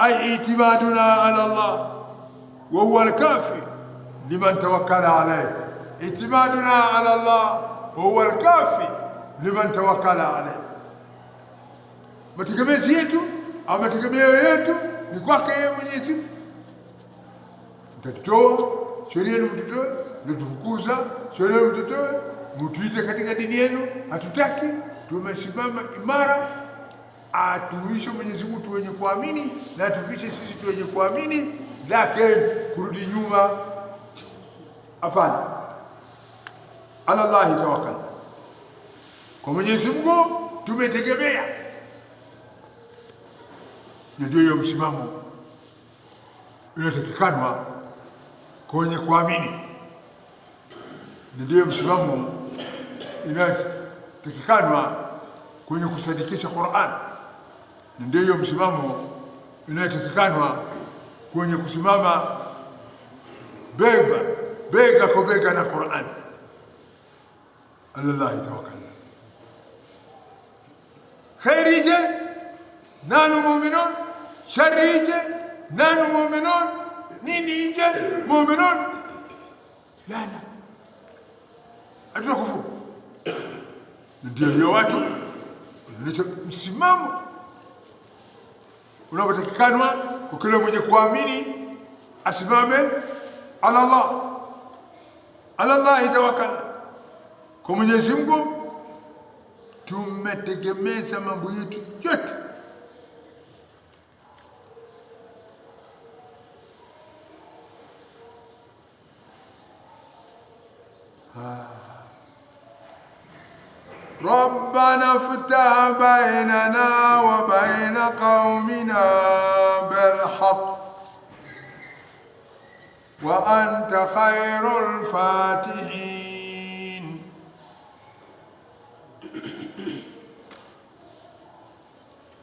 Ay itimaduna ala Allah wa huwa al-kafi liman tawakkala alayhi. Itimaduna ala Allah wa huwa al-kafi liman tawakkala alayhi, mategemezi yetu au mategemeo yetu ni kwake yeye Mwenyezi Mungu. Mtatutoa, sheria yenu mtutoe, mtatufukuza, sheria yenu mtutoe, mtuite katika dini yenu, hatutaki. Tumesimama imara, atuishe Mwenyezi Mungu tu wenye kuamini na atufishe sisi tu wenye kuamini, lakini kurudi nyuma hapana. Ala Allahi tawakkal, kwa Mwenyezi Mungu tumetegemea. Ndio hiyo msimamo inatakikana kwenye kuamini, ndio msimamo inatakikana kwenye kusadikisha Qur'an, ndio hiyo msimamo inatakikana kwenye kusimama bega kwa bega na Qur'an. Allahi tawakkal. Khairi je nanu mu'minun, shari je nanu mu'minun, nini je mu'minun, la hatuna kufuru. Ndio hiyo watu ndio msimamo unaotakikana kwa kila mwenye kuamini asimame ala Allah, ala Allah tawakkal. Kwa Mwenyezi Mungu tumetegemeza mambo yetu yote. ربنا افتح بيننا وبين قومنا بالحق وأنت خير الفاتحين.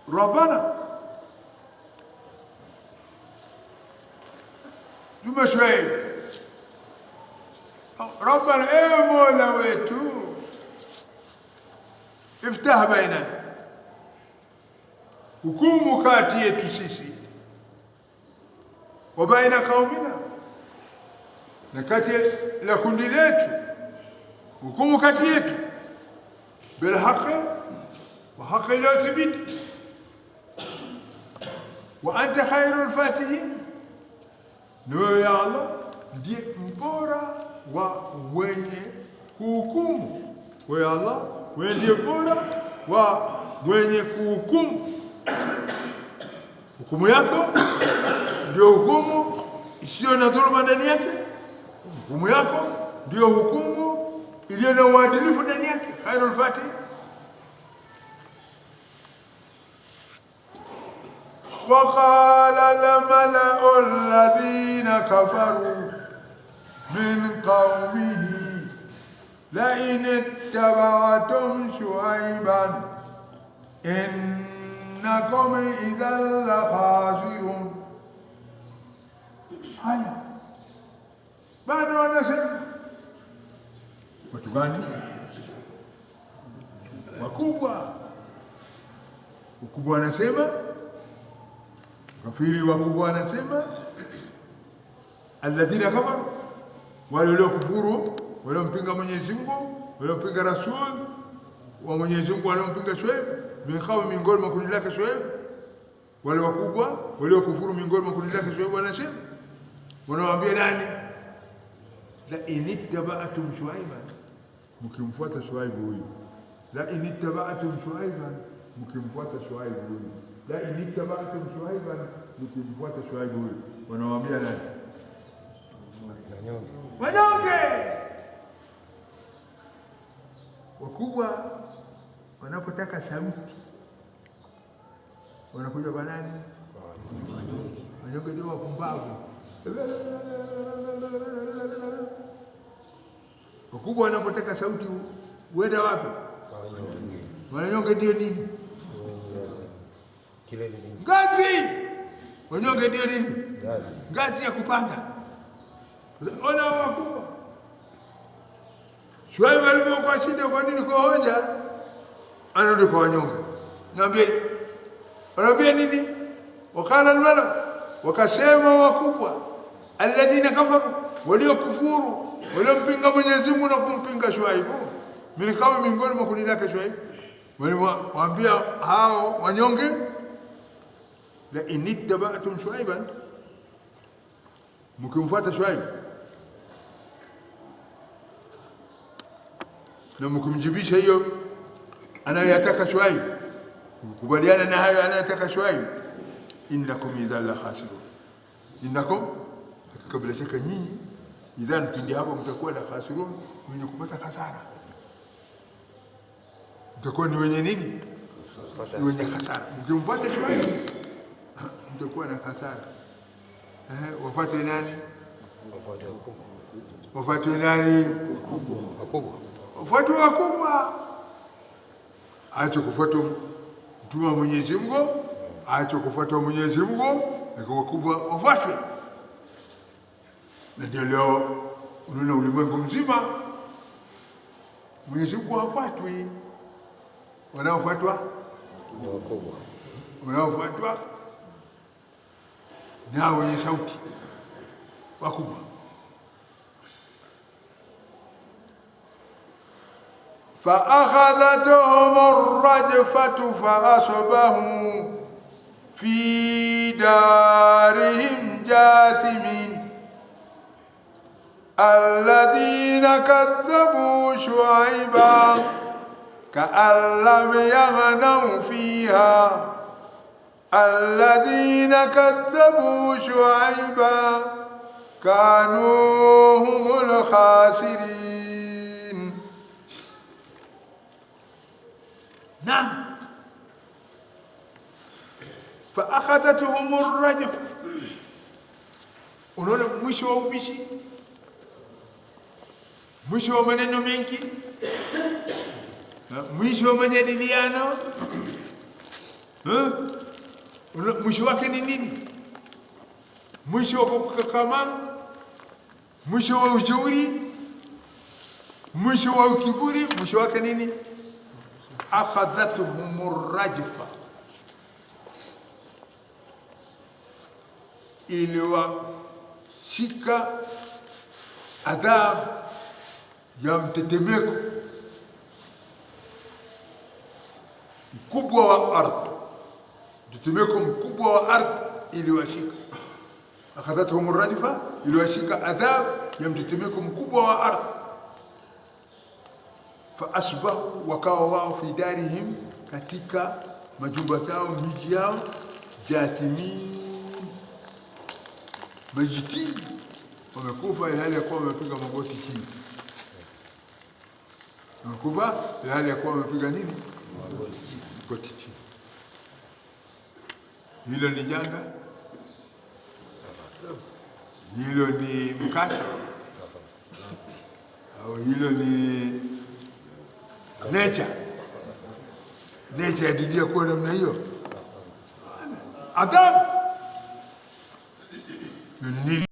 ربنا جمشوي ربنا ايه مولا ويتو افتح بيننا، hukumu kati yetu sisi, wa baina qaumina, na kati la kundi letu, hukumu kati yetu, bil haqq, wa haqq ila thibiti, wa anta khairul fatihin. Wewe ya Allah ndiye mbora wa wenye kuhukumu. Wewe Allah wewe ndiye bora wa mwenye kuhukumu. Hukumu yako ndio hukumu isiyo na dhulma ndani yake. Hukumu yako ndio hukumu iliyo na uadilifu ndani yake. Khairul Fatih. وقال الملأ الذين كفروا من قومه لئن اتبعتم شعيبا إنكم إذا لخاسرون. هيا bado wanasema watu gani? Wakubwa wanasema, kafiri wakubwa wanasema, alladhina kafaru, wale waliokufuru, waliompinga Mwenyezi Mungu, waliompinga Rasul wa Mwenyezi Mungu, waliompinga Shuaib, miongoni mwa kundi lake Shuaib. Wale wakubwa waliokufuru miongoni mwa kundi lake Shuaib wanasema, wanawaambia nani? La inittaba'tum Shuaiban, mkimfuata Shuaib huyu. La inittaba'tum Shuaiban, mkimfuata Shuaib huyu. La inittaba'tum Shuaiban, mkimfuata Shuaib huyu. Wanawaambia nani? Wanyonge. Wakubwa wanapotaka sauti wanakuja kwa nani? Wanyonge ndio wapumbavu. Wakubwa wanapotaka sauti huenda wapi? Wanyonge ndio nini? Ngazi. Wanyonge ndio nini? Ngazi ya kupanda. Ona wakubwa. Shuaib alipokuwa shida, kwa nini kwa hoja? Anarudi kwa wanyonge. Naambia nini? Wakala almala, wakasema wakubwa, alladhina kafaru, waliompinga Mwenyezi Mungu na kumpinga Shuaib, miongoni mwa kundi lake Shuaib, walimwambia hao wanyonge, la in ittaba'tum Shuaiban, mkimfuata Shuaib na mkimjibisha hiyo anayotaka Shuaib, mkubaliana na hayo anayotaka Shuaib, innakum idhan la khasirun, innakum, kabla shaka nyinyi, idhan, kindi hapo mtakuwa la khasirun, wenye kupata hasara. Mtakuwa ni wenye nini? Ni wenye hasara. Mkimfuata Shuaib mtakuwa na hasara. Wafuate nani? Wafuate nani? Wakubwa. Wafuate wakubwa. Acha kufuata mtume wa Mwenyezi Mungu, acha kufuata Mwenyezi Mungu, na wakubwa wafuatwe. Na ndio leo unaona ulimwengu mzima Mwenyezi Mungu hafuatwi. Wanaofuatwa ni wakubwa, wanaofuatwa na wenye sauti wakubwa. فأخذتهم الرجفة فأصبحوا في دارهم جاثمين الذين كذبوا شعيبا كأن لم يغنوا فيها الذين كذبوا شعيبا كانوا هم الخاسرين. نعم. فأخذتهم الرجفة. Unaona mwisho wa ubishi, mwisho wa maneno mengi, mwisho wa majadiliano, mwisho wake ni nini? Mwisho wa kukakama, mwisho wa ujeuri, mwisho wa kiburi, mwisho wake nini? Akhadhatuhum rajfa, iliwashika adhabu ya mtetemeko mkubwa wa ardhi, mtetemeko mkubwa wa ardhi iliwashika. Akhadhatuhum rajfa, iliwashika adhabu ya mtetemeko mkubwa wa ardhi. Fa asbahu, wakawa wao fi darihim, katika majumba zao, miji yao, jathimin, majiti, wamekufa ilhali ya kuwa wamepiga magoti chini. Wamekufa ilhali ya kuwa wamepiga nini? Magoti chini. Hilo ni janga? Hilo ni mkasa? Au hilo ni nature ya dunia kuwa namna hiyo? Adhabu ni nini?